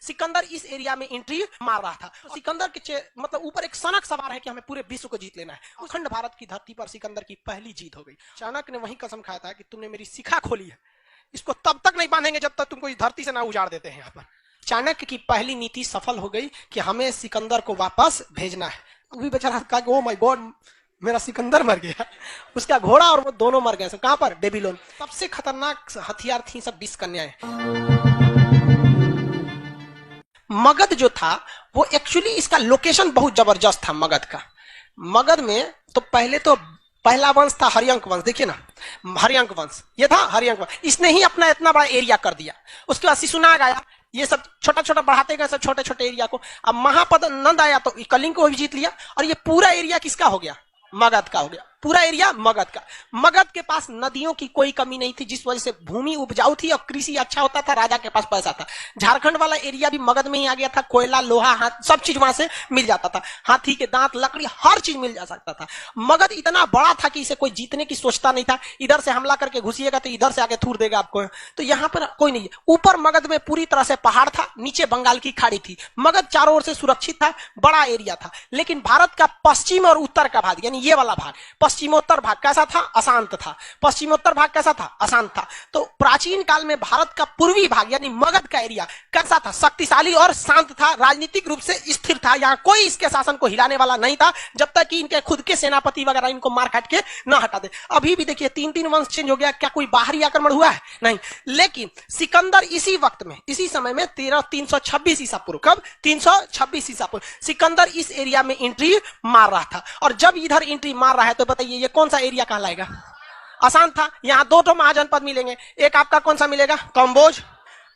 सिकंदर इस एरिया में एंट्री मार रहा था। तो सिकंदर के मतलब ऊपर एक सनक सवार है कि हमें पूरे विश्व को जीत लेना है। अखंड भारत की धरती पर सिकंदर की पहली जीत हो गई। चाणक्य ने वही कसम खाया था कि तुमने मेरी शिखा खोली है, इसको तब तक नहीं बांधेंगे जब तक तुमको इस धरती से ना उजाड़ देते हैं। यहाँ पर चाणक्य की पहली नीति सफल हो गई कि हमें सिकंदर को वापस भेजना है। वो भी बेचारा कहा कि ओ माय गॉड, मेरा सिकंदर मर गया। उसका घोड़ा और वो दोनों मर गए। कहां पर? बेबीलोन। सबसे खतरनाक हथियार थी सब 20 कन्याएं। मगध जो था वो एक्चुअली इसका लोकेशन बहुत जबरदस्त था। मगध में तो पहला वंश था हरियंक वंश। देखिए ना, हरियंक वंश ये था। हरियंक वंश इसने ही अपना इतना बड़ा एरिया कर दिया। उसके बाद शिशुनाग आया, ये सब छोटा छोटा बढ़ाते गए सब छोटे छोटे एरिया को। अब महापद नंद आया तो कलिंग को भी जीत लिया और ये पूरा एरिया किसका हो गया? मगध का हो गया। पूरा एरिया मगध का। मगध के पास नदियों की कोई कमी नहीं थी, जिस वजह से भूमि उपजाऊ थी और कृषि अच्छा होता था। राजा के पास पैसा था। झारखंड वाला एरिया भी मगध में ही आ गया था। कोयला, लोहा, हाथ सब चीज वहां से मिल जाता था। हाथी के दांत, लकड़ी, हर चीज मिल जा सकता था। मगध इतना बड़ा था कि इसे कोई जीतने की सोचता नहीं था। इधर से हमला करके घुसिएगा तो इधर से आके थूर देगा आपको। तो यहाँ पर कोई नहीं है। ऊपर मगध में पूरी तरह से पहाड़ था, नीचे बंगाल की खाड़ी थी। मगध चारों ओर से सुरक्षित था, बड़ा एरिया था। लेकिन भारत का पश्चिम और उत्तर का भाग, यानी ये वाला भाग, पश्चिमोत्तर भाग कैसा था? अशांत था। पश्चिमोत्तर भाग कैसा था? अशांत था। तो प्राचीन काल में भारत का पूर्वी भाग यानी मगध का एरिया कैसा था? शक्तिशाली और शांत था, राजनीतिक रूप से स्थिर था। यहाँ कोई इसके शासन को हिलाने वाला नहीं था जब तक कि इनके खुद के सेनापति वगैरह इनको मार काट के न हटा दे। अभी भी देखिए 3-3 वंश चेंज हो गया, क्या कोई बाहरी आक्रमण हुआ है? नहीं। लेकिन सिकंदर इसी वक्त में, इसी समय में 326 ईसा पूर्व, कब? 326 ईसा पूर्व सिकंदर इस एरिया में एंट्री मार रहा था। और जब इधर एंट्री मार रहा है तो बताइए ये कौन सा एरिया कहलाएगा? आसान था। यहाँ 2 महाजनपद मिलेंगे। एक आपका कौन सा मिलेगा? कंबोज।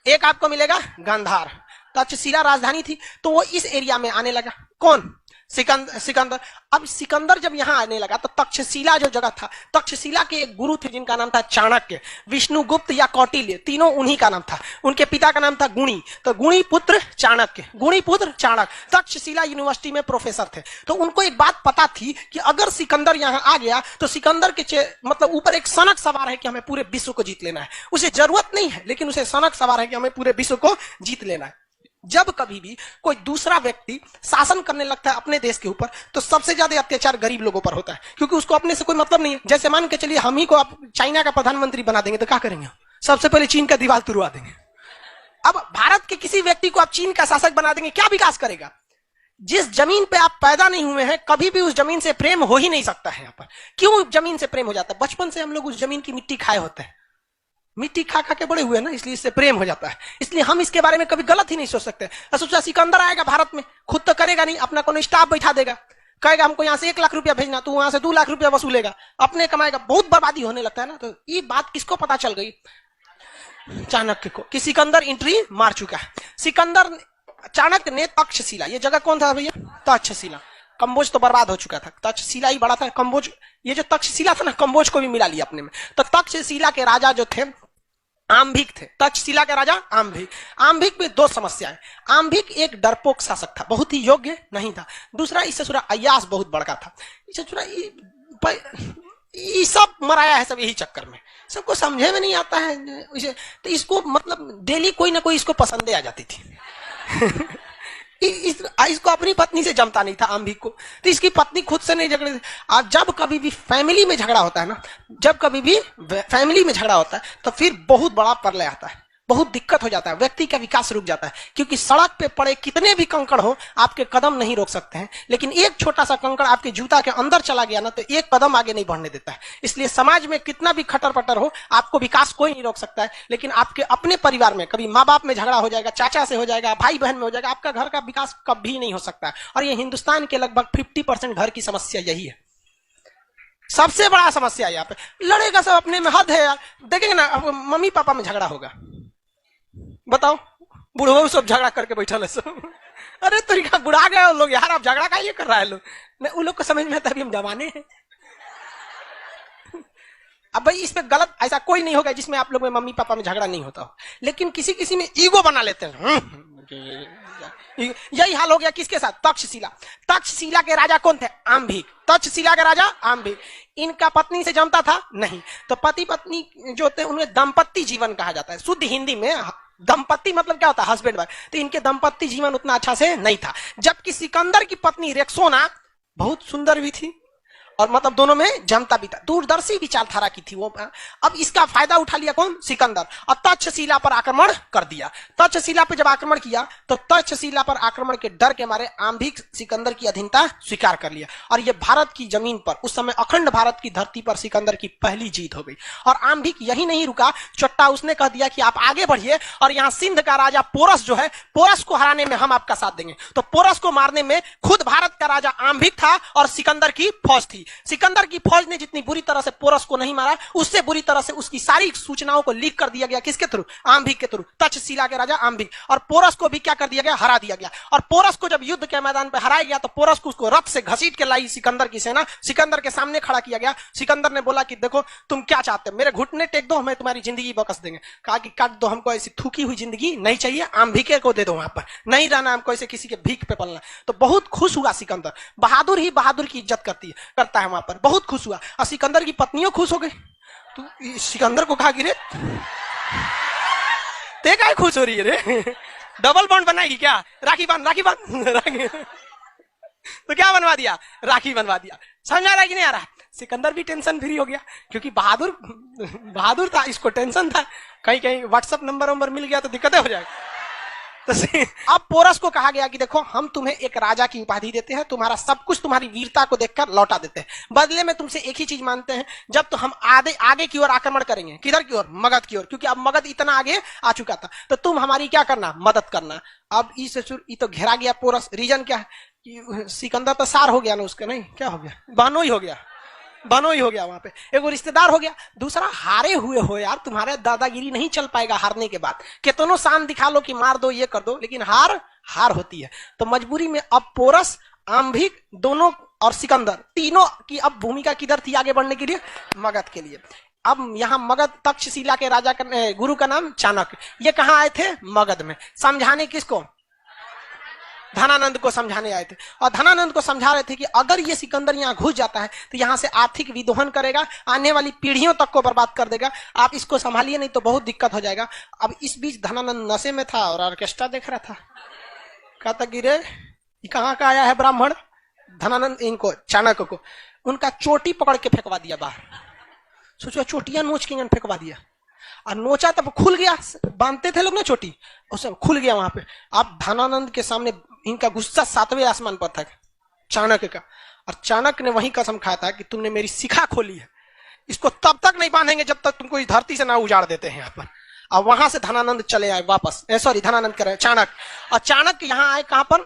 एक आपको मिलेगा गांधार। तक्षशिला राजधानी थी। तो वो इस एरिया में आने लगा। कौन? सिकंदर। अब सिकंदर जब यहां आने लगा तो तक्षशिला जो जगह था, तक्षशिला के एक गुरु थे जिनका नाम था चाणक्य, विष्णुगुप्त या कौटिल्य, तीनों उन्हीं का नाम था। उनके पिता का नाम था गुणी, तो गुणी पुत्र चाणक्य, गुणी पुत्र चाणक्य तक्षशिला यूनिवर्सिटी में प्रोफेसर थे। तो उनको एक बात पता थी कि अगर सिकंदर यहां आ गया तो सिकंदर के मतलब ऊपर एक सनक सवार है कि हमें पूरे विश्व को जीत लेना है। उसे जरूरत नहीं है, लेकिन उसे सनक सवार है कि हमें पूरे विश्व को जीत लेना है। जब कभी भी कोई दूसरा व्यक्ति शासन करने लगता है अपने देश के ऊपर तो सबसे ज्यादा अत्याचार गरीब लोगों पर होता है, क्योंकि उसको अपने से कोई मतलब नहीं है। जैसे मान के चलिए हम ही को आप चाइना का प्रधानमंत्री बना देंगे तो क्या करेंगे? सबसे पहले चीन का दीवार तुड़वा देंगे। अब भारत के किसी व्यक्ति को आप चीन का शासक बना देंगे, क्या विकास करेगा? जिस जमीन पे आप पैदा नहीं हुए हैं कभी भी उस जमीन से प्रेम हो ही नहीं सकता है। यहाँ पर क्यों जमीन से प्रेम हो जाता है? बचपन से हम लोग उस जमीन की मिट्टी खाए होते हैं, मिट्टी खा खा के बड़े हुए ना, इसलिए इससे प्रेम हो जाता है। इसलिए हम इसके बारे में कभी गलत ही नहीं सोच सकते। सोचा सिकंदर आएगा भारत में, खुद तो करेगा नहीं, अपना कोनो स्टाफ बैठा देगा, कहेगा हमको यहाँ से 1 लाख रुपया भेजना, तो वहां से 2 लाख रुपया वसूलेगा, अपने कमाएगा। बहुत बर्बादी होने लगता है ना। तो ये बात किसको पता चल गई? चाणक्य को, कि सिकंदर एंट्री मार चुका है। सिकंदर चाणक्य ने तक्षशिला, ये जगह कौन था भैया? तक्षशिला। कंबोज तो बर्बाद हो चुका था, तक्षशिला ही बड़ा था। कंबोज, ये जो तक्षशिला था ना, कंबोज को भी मिला लिया अपने में। तो तक्षशिला के राजा जो थे आम्भिक थे। तक्षशिला के राजा आम्भिक। आम्भिक में 2 समस्याएं। आम्भिक एक डरपोक शासक था, बहुत ही योग्य नहीं था। दूसरा, इससे थोड़ा अय्यास बहुत बड़का था। इससे थोड़ा ये सब मराया है सब यही चक्कर में, सबको समझे में नहीं आता है इसे। तो इसको मतलब डेली कोई ना कोई इसको पसंदे आ जाती थी। इसको अपनी पत्नी से जमता नहीं था आम्भिक को, तो इसकी पत्नी खुद से नहीं झगड़े। और जब कभी भी फैमिली में झगड़ा होता है ना, जब कभी भी फैमिली में झगड़ा होता है तो फिर बहुत बड़ा प्रलय आता है, बहुत दिक्कत हो जाता है, व्यक्ति का विकास रुक जाता है। क्योंकि सड़क पे पड़े कितने भी कंकड़ हो आपके कदम नहीं रोक सकते हैं, लेकिन एक छोटा सा कंकड़ आपके जूता के अंदर चला गया ना तो 1 कदम आगे नहीं बढ़ने देता है। इसलिए समाज में कितना भी खटर पटर हो आपको विकास कोई नहीं रोक सकता है, लेकिन आपके अपने परिवार में कभी माँ बाप में झगड़ा हो जाएगा, चाचा से हो जाएगा, भाई बहन में हो जाएगा, आपका घर का विकास कभी नहीं हो सकता है। और ये हिंदुस्तान के लगभग 50% घर की समस्या यही है, सबसे बड़ा समस्या। यहाँ पे लड़ेगा सब अपने में, हद है यार। देखेंगे ना मम्मी पापा में झगड़ा होगा, बताओ, बुढ़ो सब झगड़ा करके बैठा है सब। अरे तरीका बुढ़ा गए लोग यार, आप झगड़ा का ये कर रहा है लोग। नहीं, उन लोग को समझ में आता है अभी हम जवाने हैं। अब भाई इस पे गलत ऐसा कोई नहीं होगा जिसमें आप लोग में मम्मी पापा में झगड़ा नहीं होता हो, लेकिन किसी किसी में ईगो बना लेते हैं। यही हाल हो गया किसके साथ? तक्षशिला। तक्षशिला के राजा कौन थे? आम्भिक। तक्षशिला के राजा आम्भिक। इनका पत्नी से जमता था नहीं, तो पति पत्नी जो थे उन्हें दाम्पत्य जीवन कहा जाता है। शुद्ध हिंदी में दंपत्ति मतलब क्या होता है, हस्बैंड वाइफ। तो इनके दंपत्ति जीवन उतना अच्छा से नहीं था। जबकि सिकंदर की पत्नी रेक्सोना बहुत सुंदर भी थी और मतलब दोनों में जमता भी था, दूरदर्शी विचारधारा की थी वो। अब इसका फायदा उठा लिया कौन, सिकंदर, और तक्षशिला पर आक्रमण कर दिया। तक्षशिला पर जब आक्रमण किया तो तक्षशिला पर आक्रमण के डर के मारे आंभिक सिकंदर की अधीनता स्वीकार कर लिया और यह भारत की जमीन पर, उस समय अखंड भारत की धरती पर सिकंदर की पहली जीत हो गई। और आंभिक यही नहीं रुका, चट्टा उसने कह दिया कि आप आगे बढ़िए और यहाँ सिंध का राजा पोरस जो है, पोरस को हराने में हम आपका साथ देंगे। तो पोरस को मारने में खुद भारत का राजा आंभिक था और सिकंदर की फौज थी। सिकंदर की फौज ने जितनी बुरी तरह से पोरस को नहीं मारा, उससे बुरी तरह से उसकी सारी सूचनाओं को लीक कर दिया गया। किसके थ्रू, आंभिक के थ्रू, तक्षशिला के राजा आंभिक। और पोरस को भी क्या कर दिया गया, हरा दिया गया। और पोरस को जब युद्ध के मैदान पर हराया गया तो पोरस को उसको रथ से घसीट के लाई सिकंदर की सेना, सिकंदर के सामने खड़ा किया गया। सिकंदर ने बोला कि देखो तुम क्या चाहते हो, मेरे घुटने टेक दो, मैं तुम्हारी जिंदगी बकस देंगे। कहा कि काट दो, हमको ऐसी थूकी हुई जिंदगी नहीं चाहिए, आंभिके को दे दो, वहां पर नहीं रहना हमको ऐसे किसी के भीख पे पलना। तो बहुत खुश हुआ सिकंदर, बहादुर ही बहादुर की इज्जत करता है वहां पर, बहुत खुश हुआ। और सिकंदर की पत्नियों खुश हो गई। तो सिकंदर को कहा कि रे ते क्या खुश हो रही है रे, डबल बॉन्ड बनाएगी क्या, राखी बांध राखी बांध राखी। तो क्या बनवा दिया, राखी बनवा दिया। समझ आ रहा है कि नहीं आ रहा। सिकंदर भी टेंशन फ्री हो गया क्योंकि बहादुर था, इसको टेंशन था कहीं कहीं व्हाट्सएप नंबर मिल गया तो दिक्कतें हो जाएगी। तो अब पोरस को कहा गया कि देखो हम तुम्हें एक राजा की उपाधि देते हैं, तुम्हारा सब कुछ तुम्हारी वीरता को देखकर लौटा देते हैं, बदले में तुमसे एक ही चीज मानते हैं, जब तो हम आगे की ओर आक्रमण करेंगे। किधर की ओर, मगध की ओर, क्योंकि अब मगध इतना आगे आ चुका था, तो तुम हमारी क्या करना, मदद करना। अब ये तो घेरा गया पोरस। रीजन क्या है कि सिकंदर तो सार हो गया ना उसका, नहीं क्या हो गया, बहनोई हो गया वहां पे, एगो रिश्तेदार हो गया। दूसरा हारे हुए हो यार, तुम्हारे दादागिरी नहीं चल पाएगा हारने के बाद, कितनों शान दिखा लो कि मार दो ये कर दो, लेकिन हार होती है। तो मजबूरी में अब पोरस, आंभिक दोनों और सिकंदर तीनों की अब भूमिका किधर थी आगे बढ़ने के लिए, मगध के लिए। अब यहाँ मगध, तक्षशिला के राजा का गुरु का नाम चाणक्य, ये कहाँ आए थे, मगध में। समझाने किसको, धनानंद को समझाने आए थे। और धनानंद को समझा रहे थे कि अगर ये सिकंदर यहाँ घुस जाता है तो यहाँ से आर्थिक विदोहन करेगा, आने वाली पीढ़ियों तक को बर्बाद कर देगा, आप इसको संभालिए नहीं तो बहुत दिक्कत हो जाएगा। अब इस बीच धनानंद नशे में था और ऑर्केस्ट्रा देख रहा था। कहता कि रे ये कहाँ का आया है ब्राह्मण। धनानंद इनको, चाणक्य को, उनका चोटी पकड़ के फेंकवा दिया बाहर। सोचो चोटियां नोच के फेंकवा दिया और नोचा तब खुल गया, बांधते थे लोग ना चोटी, उससे खुल गया वहां पे। अब धनानंद के सामने इनका गुस्सा 7वें आसमान पर था, चाणक्य का। और चाणक्य ने वही कसम खाया था कि तुमने मेरी शिखा खोली है, इसको तब तक नहीं बांधेंगे जब तक तुमको इस धरती से ना उजाड़ देते हैं यहाँ पर। और वहां से धनानंद चले आए वापस, सॉरी धनानंद कह रहे चाणक्य। और चाणक्य यहाँ आए कहां पर,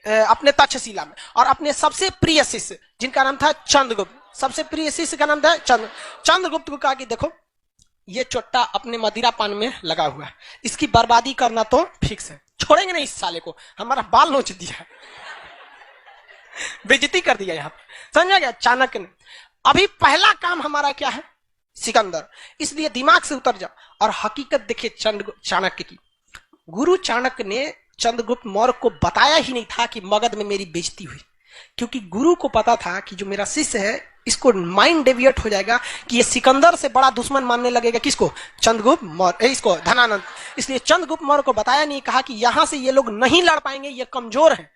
अपने तक्षशिला में, और अपने सबसे प्रिय शिष्य जिनका नाम था चंद्रगुप्त, सबसे प्रिय शिष्य का नाम था चंद्रगुप्त को कहा कि देखो ये चोट्टा अपने मदिरा पान में लगा हुआ है, इसकी बर्बादी करना तो फिक्स है, छोड़ेंगे नहीं इस साले को, हमारा बाल नोच दिया, बेइज्जती कर दिया यहाँ पे। समझा गया। चाणक्य ने अभी पहला काम हमारा क्या है, सिकंदर, इसलिए दिमाग से उतर जाओ और हकीकत देखिए चाणक्य की। गुरु चाणक्य ने चंद्रगुप्त मौर्य को बताया ही नहीं था कि मगध में मेरी बेइज्जती हुई, क्योंकि गुरु को पता था कि जो मेरा शिष्य है इसको माइंड डेविएट हो जाएगा कि ये सिकंदर से बड़ा दुश्मन मानने लगेगा किसको, चंद्रगुप्त मौर्य, इसको धनानंद। इसलिए चंद्रगुप्त मौर्य को बताया नहीं, कहा कि यहां से ये लोग नहीं लड़ पाएंगे, ये कमजोर हैं,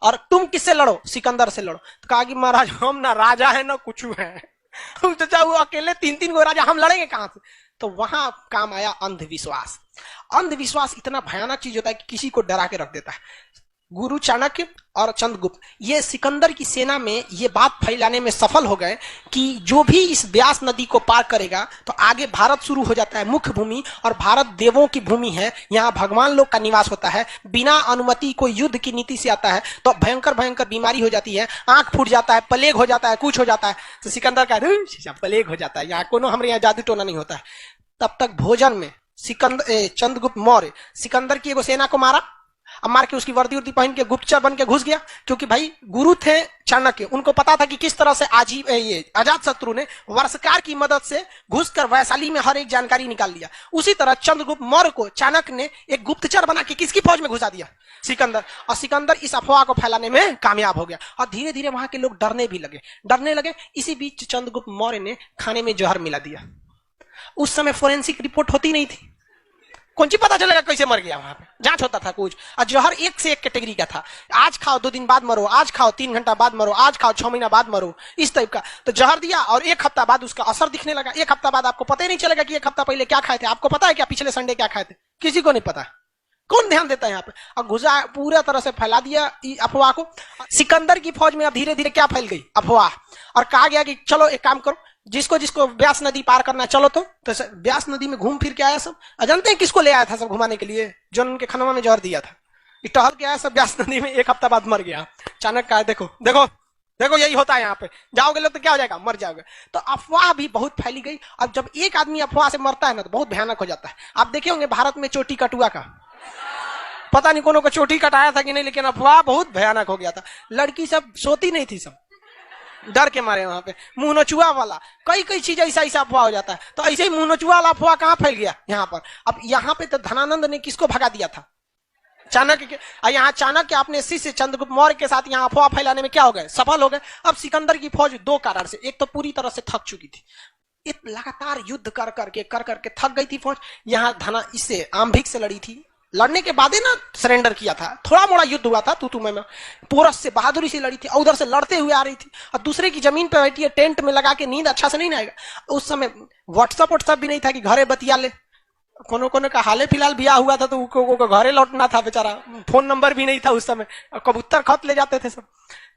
और तुम किससे लड़ो, सिकंदर से लड़ो। तो कहा कि महाराज हम ना राजा है ना कुछ है, चाचा वो अकेले 3-3 गो राजा, हम लड़ेंगे कहां से। तो वहां काम आया अंधविश्वास। अंधविश्वास इतना भयानक चीज होता है कि किसी को डरा के रख देता है। गुरु चाणक्य और चंद्रगुप्त ये सिकंदर की सेना में ये बात फैलाने में सफल हो गए कि जो भी इस व्यास नदी को पार करेगा तो आगे भारत शुरू हो जाता है, मुख्य भूमि, और भारत देवों की भूमि है, यहाँ भगवान लोग का निवास होता है। बिना अनुमति कोई युद्ध की नीति से आता है तो भयंकर भयंकर बीमारी हो जाती है, आंख फूट जाता है, प्लेग हो जाता है, कुछ हो जाता है। तो सिकंदर का प्लेग हो जाता है, यहाँ कोनो हमारे यहाँ जादू टोना नहीं होता है। तब तक भोजन में चंद्रगुप्त मौर्य सिकंदर की एगो सेना को मारा, अब मार के उसकी वर्दी वर्दी पहन के गुप्तचर बन के घुस गया, क्योंकि भाई गुरु थे चाणक्य, उनको पता था कि किस तरह से अजात शत्रु ने वर्षकार की मदद से घुसकर वैशाली में हर एक जानकारी निकाल लिया। उसी तरह चंद्रगुप्त मौर्य को चाणक्य ने एक गुप्तचर बना के किसकी फौज में घुसा दिया, सिकंदर। और सिकंदर इस अफवाह को फैलाने में कामयाब हो गया और धीरे धीरे वहां के लोग डरने लगे। इसी बीच चंद्रगुप्त मौर्य ने खाने में जहर मिला दिया। उस समय फोरेंसिक रिपोर्ट होती नहीं थी, कौन सी पता चलेगा कैसे मर गया? वहां पे जांच होता था कुछ। और जहर एक से एक कैटेगरी का था, आज खाओ 2 दिन बाद मरो, आज खाओ 3 घंटा बाद मरो, आज खाओ 6 महीना बाद मरो, इस टाइप का। तो जहर दिया और 1 हफ्ता बाद उसका असर दिखने लगा। 1 हफ्ता बाद आपको पता ही नहीं चलेगा कि 1 हफ्ता पहले क्या खाए थे। आपको पता है क्या पिछले संडे क्या खाए थे? किसी को नहीं पता। कौन ध्यान देता है यहाँ पे? और घुसा पूरा तरह से फैला दिया अफवाह को। सिकंदर की फौज में अब धीरे धीरे क्या फैल गई? अफवाह। और कहा गया कि चलो एक काम करो, जिसको जिसको ब्यास नदी पार करना चलो। तो ब्यास नदी में घूम फिर के आया सब। अजंते किसको ले आया था सब घुमाने के लिए? जो उनके खनवा में जहर दिया था। टहल के आया सब ब्यास नदी में, 1 हफ्ता बाद मर गया। अचानक कहा देखो देखो देखो यही होता है यहाँ पे, जाओगे लोग तो क्या हो जाएगा? मर जाओगे। तो अफवाह भी बहुत फैली गई। अब जब एक आदमी अफवाह से मरता है ना तो बहुत भयानक हो जाता है। आप देखे होंगे भारत में चोटी कटुआ का, पता नहीं कोनो को चोटी कटाया था कि नहीं, लेकिन अफवाह बहुत भयानक हो गया था। लड़की सब सोती नहीं थी, सब डर के मारे। वहां पे मुंह नचुआ वाला कई कई चीज ऐसा ऐसा अफवाह हो जाता है। तो ऐसे ही मुंह नचुआ वाला अफवाह कहां फैल गया? यहाँ पर। अब यहाँ पे तो धनानंद ने किसको भगा दिया था? चाणक्य। यहाँ चाणक्य अपने शिष्य चंद्रगुप्त मौर्य के साथ यहाँ अफवाह फैलाने में क्या हो गए? सफल हो गए। अब सिकंदर की फौज 2 कारण से, एक तो पूरी तरह से थक चुकी थी, लगातार युद्ध कर करके थक गई थी फौज। यहाँ धना इससे आम्भिक से लड़ी थी, लड़ने के बाद ही ना सरेंडर किया था। थोड़ा मोड़ा युद्ध हुआ था तू में। पोरस से बहादुरी से लड़ी थी और उधर से लड़ते हुए आ रही थी। और दूसरे की जमीन पे बैठी है, टेंट में लगा के, नींद अच्छा से नहीं आएगा। उस समय व्हाट्सएप भी नहीं था कि घरे बतिया ले। कोनो कोनो का हाले फिलहाल ब्याह हुआ था तो घरे लौटना था बेचारा, फोन नंबर भी नहीं था उस समय, कबूतर खत ले जाते थे सब।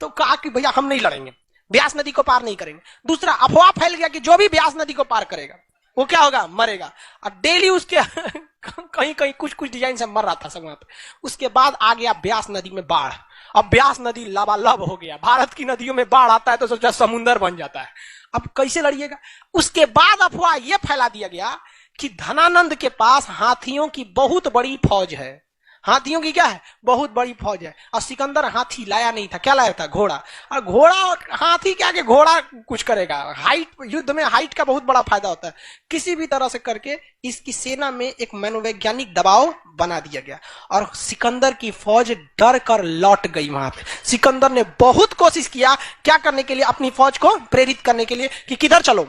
तो कहा कि भैया हम नहीं लड़ेंगे, ब्यास नदी को पार नहीं करेंगे। दूसरा अफवाह फैल गया कि जो भी ब्यास नदी को पार करेगा वो क्या होगा? मरेगा। और डेली उसके कहीं कहीं कुछ कुछ डिजाइन से मर रहा था सब वहां पे। उसके बाद आ गया ब्यास नदी में बाढ़। अब ब्यास नदी लबालब हो गया। भारत की नदियों में बाढ़ आता है तो सोचा समुंदर बन जाता है। अब कैसे लड़िएगा? उसके बाद अफवाह यह फैला दिया गया कि धनानंद के पास हाथियों की बहुत बड़ी फौज है। हाथियों की क्या है? बहुत बड़ी फौज है। और सिकंदर हाथी लाया नहीं था, क्या लाया था? घोड़ा। और घोड़ा और हाथी क्या कि घोड़ा कुछ करेगा? हाइट, युद्ध में हाइट का बहुत बड़ा फायदा होता है। किसी भी तरह से करके इसकी सेना में एक मनोवैज्ञानिक दबाव बना दिया गया और सिकंदर की फौज डर कर लौट गई। वहां पे सिकंदर ने बहुत कोशिश किया क्या करने के लिए? अपनी फौज को प्रेरित करने के लिए कि किधर चलो,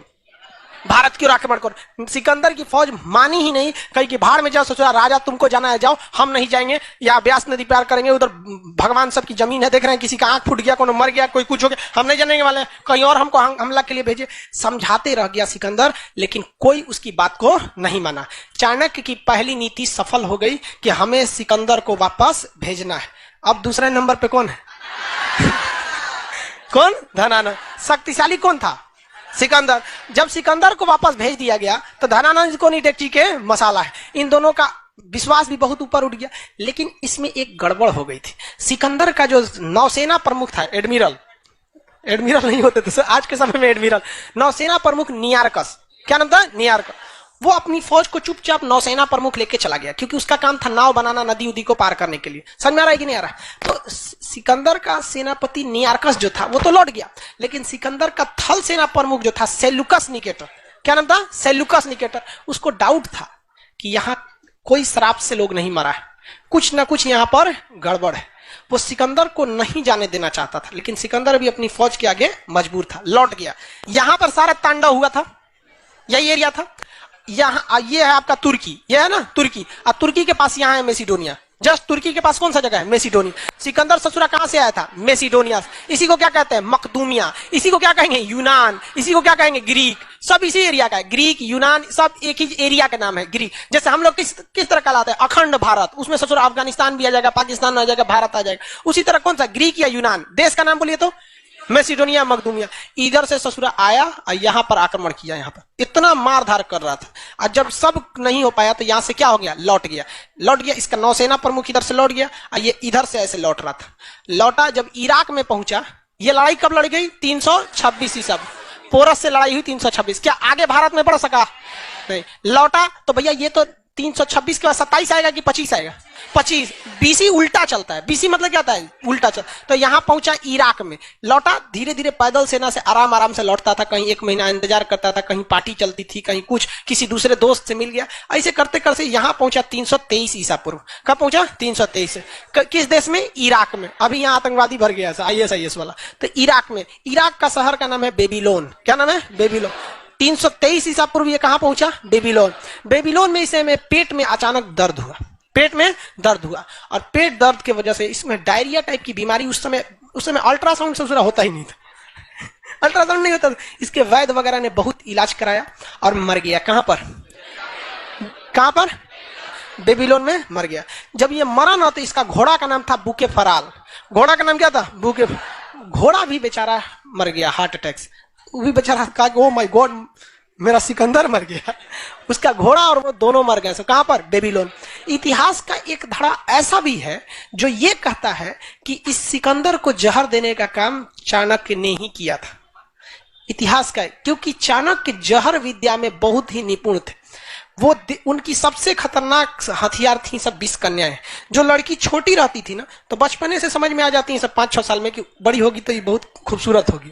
भारत की ओर आक्रमण करो। सिकंदर की फौज मानी ही नहीं, कहीं कि भाड़ में जाओ। सोचा राजा तुमको जाना है जाओ, हम नहीं जाएंगे, या ब्यास नदी पार करेंगे, उधर भगवान सबकी जमीन है, देख रहे हैं किसी का आंख फूट गया, कोनो मर गया, कोई कुछ हो गया, हम नहीं जाने वाले, कहीं और हमको हमला के लिए भेजे। समझाते रह गया सिकंदर, लेकिन कोई उसकी बात को नहीं माना। चाणक्य की पहली नीति सफल हो गई कि हमें सिकंदर को वापस भेजना है। अब दूसरे नंबर पे कौन है? कौन? धनानंद। शक्तिशाली कौन था? सिकंदर। जब सिकंदर को वापस भेज दिया गया तो धनानंद को नहीं डेक्ची के मसाला है। इन दोनों का विश्वास भी बहुत ऊपर उठ गया। लेकिन इसमें एक गड़बड़ हो गई थी। सिकंदर का जो नौसेना प्रमुख था, एडमिरल नहीं होते थे आज के समय में, एडमिरल, नौसेना प्रमुख नियारकस, क्या नाम था? नियारकस। वो अपनी फौज को चुपचाप नौसेना प्रमुख लेके चला गया, क्योंकि उसका काम था नाव बनाना नदी उदी को पार करने के लिए। समझ में आ रहा है कि नहीं आ रहा? तो सिकंदर का सेनापति नियारकस जो था वो तो लौट गया, लेकिन सिकंदर का थल सेना प्रमुख जो था सेल्यूकस निकेटर, क्या नाम था? सेल्यूकस निकेटर, उसको डाउट था कि यहाँ कोई श्राप से लोग नहीं मरा है, कुछ ना कुछ यहाँ पर गड़बड़ है। वो सिकंदर को नहीं जाने देना चाहता था, लेकिन सिकंदर भी अपनी फौज के आगे मजबूर था, लौट गया। यहां पर सारा तांडव हुआ था, यही एरिया था। यहाँ ये है आपका तुर्की, ये है ना तुर्की, और तुर्की के पास यहाँ है मैसिडोनिया। जस्ट तुर्की के पास कौन सा जगह है? मैसिडोनिया। सिकंदर ससुरा कहां से आया था? मैसिडोनिया। इसी को क्या कहते हैं? मकदूमिया। इसी को क्या कहेंगे? यूनान। इसी को क्या कहेंगे? ग्रीक। सब इसी एरिया का है। ग्रीक, यूनान, सब एक ही एरिया का नाम है, ग्रीक। जैसे हम लोग किस तरह कहलाते हैं? अखंड भारत। उसमें ससुरा अफगानिस्तान भी आ जाएगा, पाकिस्तान आ जाएगा, भारत आ जाएगा। उसी तरह कौन सा? ग्रीक या यूनान। देश का नाम बोलिए तो मैसिडोनिया, मकदूमिया। इधर से ससुरा आया और यहाँ पर आक्रमण किया। यहाँ पर इतना मारधार कर रहा था, और जब सब नहीं हो पाया तो यहाँ से क्या हो गया? लौट गया। इसका नौसेना प्रमुख इधर से लौट गया और ये इधर से ऐसे लौट रहा था। लौटा, जब इराक में पहुंचा। ये लड़ाई कब लड़ गई? 326 ईसा। पोरस से लड़ाई हुई 326। क्या आगे भारत में बढ़ सका? नहीं। लौटा तो भैया ये तो 326 के बाद 27 आएगा कि 25 आएगा? 25। बीसी उल्टा चलता है। बीसी मतलब क्या होता है? उल्टा चल। तो यहां पहुंचा इराक में, लौटा धीरे धीरे पैदल सेना से आराम से लौटता था। कहीं 1 महीना इंतजार करता था, कहीं पार्टी चलती थी, कहीं कुछ, किसी दूसरे दोस्त से मिल गया। ऐसे करते करते यहां पहुंचा 323 ईसा पूर्व। कब पहुंचा? 323। किस देश में? इराक में। अभी यहां आतंकवादी भर गया IS वाला। तो इराक में, इराक का शहर का नाम है बेबीलोन। क्या नाम है? बेबीलोन। 323 ईसा पूर्व ये कहां पहुंचा? बेबीलोन। बेबीलोन में इसे में पेट में अचानक दर्द हुआ, पेट में दर्द हुआ, और पेट दर्द की वजह से इसमें डायरिया टाइप की बीमारी, उस समय अल्ट्रासाउंड से होता ही नहीं था, अल्ट्रासाउंड नहीं होता था। इसके वैद्य वगैरह ने बहुत इलाज कराया और मर गया। कहां पर? कहां पर? बेबीलोन में मर गया। जब ये मरा ना तो इसका घोड़ा का नाम था बुके फराल। घोड़ा का नाम क्या था? बुके। घोड़ा भी बेचारा मर गया हार्ट अटैक से। वो भी बेचारा कहा ओ माय गॉड मेरा सिकंदर मर गया। उसका घोड़ा और वो दोनों मर गए। कहां पर? बेबीलोन। इतिहास का एक धड़ा ऐसा भी है जो ये कहता है कि इस सिकंदर को जहर देने का काम चाणक्य ने ही किया था। इतिहास का, क्योंकि चाणक्य जहर विद्या में बहुत ही निपुण थे। वो उनकी सबसे खतरनाक हथियार थी सब 20 कन्याएं। जो लड़की छोटी रहती थी ना तो बचपने से समझ में आ जाती है सब 5-6 साल में कि बड़ी होगी तो ये बहुत खूबसूरत होगी।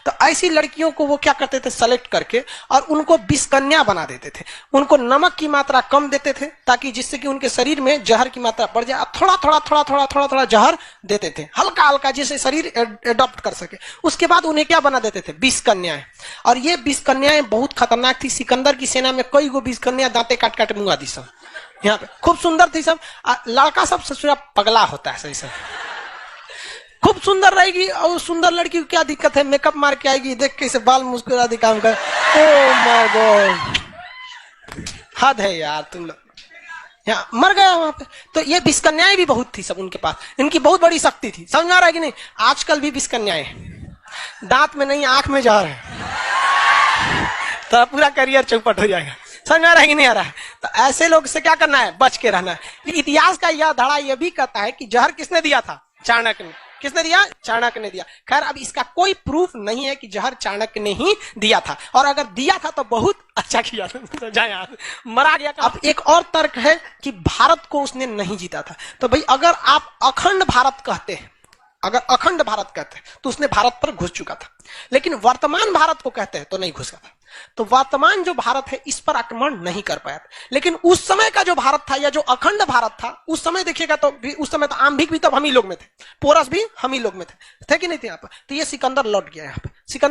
तो ऐसी लड़कियों को वो क्या करते थे? सेलेक्ट करके और उनको 20 कन्या बना देते थे। उनको नमक की मात्रा कम देते थे ताकि जिससे कि उनके शरीर में जहर की मात्रा बढ़ जाए। थोड़ा थोड़ा जहर देते थे, हल्का हल्का, जिससे शरीर एडॉप्ट कर सके। उसके बाद उन्हें क्या बना देते थे? 20 कन्याएं। और ये 20 कन्याएं बहुत खतरनाक थी। सिकंदर की सेना में कई गो 20 कन्या दांते काट काट मुंगा दी सब। यहाँ पे खूब सुंदर थी सब। लड़का सब ससुरा पगला होता है सही सब। खूब सुंदर रहेगी और सुंदर लड़की को क्या दिक्कत है? मेकअप मार के आएगी, देख के इसे बाल मुस्कुरा दी काम कर। ओह माय गॉड, हद है यार तुम लोग। यहाँ मर गया वहां पे। तो ये 20 कन्याएं भी बहुत थी सब उनके पास। इनकी बहुत बड़ी शक्ति थी। समझ में आ रहा है कि नहीं? आजकल भी 20 कन्याएं दांत में नहीं आंख में जा रहे हैं तो पूरा करियर चौपट हो जाएगा। समझ में आ रहा है कि नहीं आ रहा है? तो ऐसे लोग से क्या करना है? बच के रहना है। इतिहास का यह धड़ा यह भी कहता है कि जहर किसने दिया था? चाणक्य ने। किसने दिया? चाणक्य ने दिया। खैर अब इसका कोई प्रूफ नहीं है कि जहर चाणक्य ने ही दिया था, और अगर दिया था तो बहुत अच्छा किया था यार, मरा गया। अब एक और तर्क है कि भारत को उसने नहीं जीता था। तो भाई अगर आप अखंड भारत कहते हैं, अगर अखंड भारत कहते हैं तो उसने भारत पर घुस चुका था। लेकिन वर्तमान भारत को कहते हैं तो नहीं घुसा था। तो वर्तमान जो भारत है इस पर आक्रमण नहीं कर पाया था। लेकिन उस समय का जो भारत था या जो अखंड भारत था, उस समय देखिएगा तो उस समय तो आम्भिक भी तब हम ही लोग में थे, पोरस भी हम ही लोग में थे कि नहीं थे यहाँ पर। तो ये सिकंदर लौट गया यहाँ पे। सिकंदर